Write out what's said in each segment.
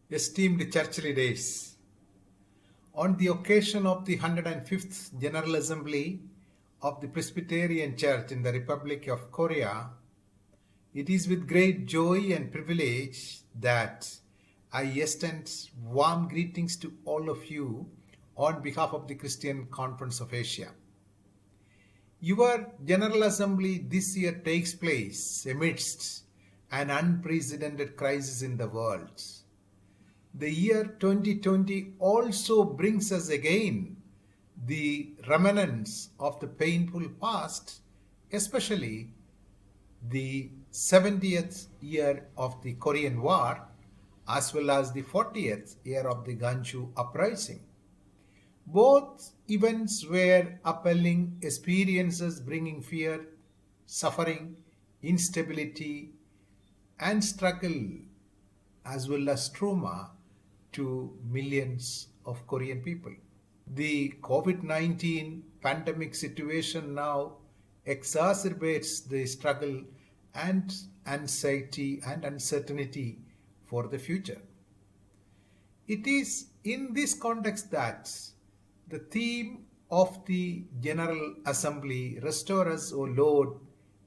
Esteemed church leaders, on the occasion of the 105th General Assembly of the Presbyterian Church in the Republic of Korea, it is with great joy and privilege that I extend warm greetings to all of you on behalf of the Christian Conference of Asia. Your General Assembly this year takes place amidst an unprecedented crisis in the world. The year 2020 also brings us again the remnants of the painful past, especially the 70th year of the Korean War, as well as the 40th year of the Ganju uprising. Both events were appalling experiences bringing fear, suffering, instability, and struggle, as well as trauma to millions of Korean people. The COVID 19 pandemic situation now exacerbates the struggle and anxiety and uncertainty for the future. It is in this context that the theme of the General Assembly, Restore us, O Lord,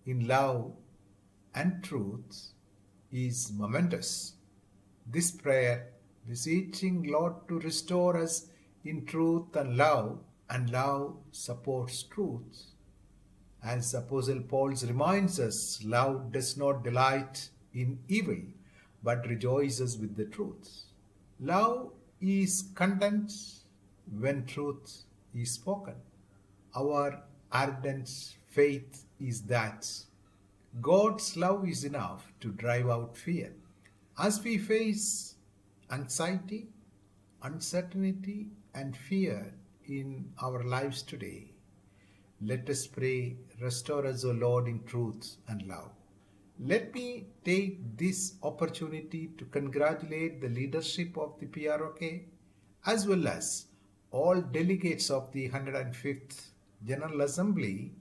in love and truth, is momentous. This prayer, beseeching Lord to restore us in truth and love supports truth. As Apostle Paul reminds us, love does not delight in evil, but rejoices with the truth. Love is content when truth is spoken. Our ardent faith is that God's love is enough to drive out fear. As we face anxiety, uncertainty, and fear in our lives today, let us pray, restore us, O Lord, in truth and love. Let me take this opportunity to congratulate the leadership of the PROK as well as all delegates of the 105th General Assembly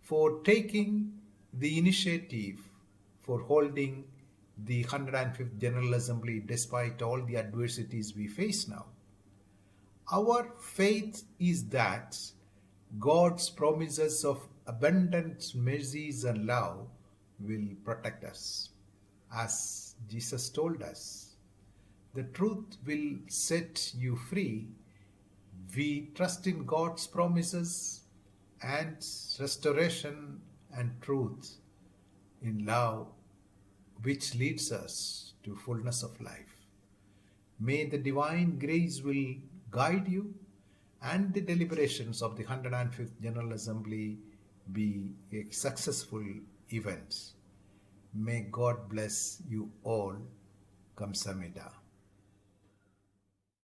for taking the initiative for holding the 105th General Assembly despite all the adversities we face now. Our faith is that God's promises of abundant mercies and love will protect us. As Jesus told us, the truth will set you free. We trust in God's promises and restoration and truth in love, which leads us to fullness of life. May the divine grace will guide you and the deliberations of the 105th General Assembly be a successful event. May God bless you all. Kamsamida.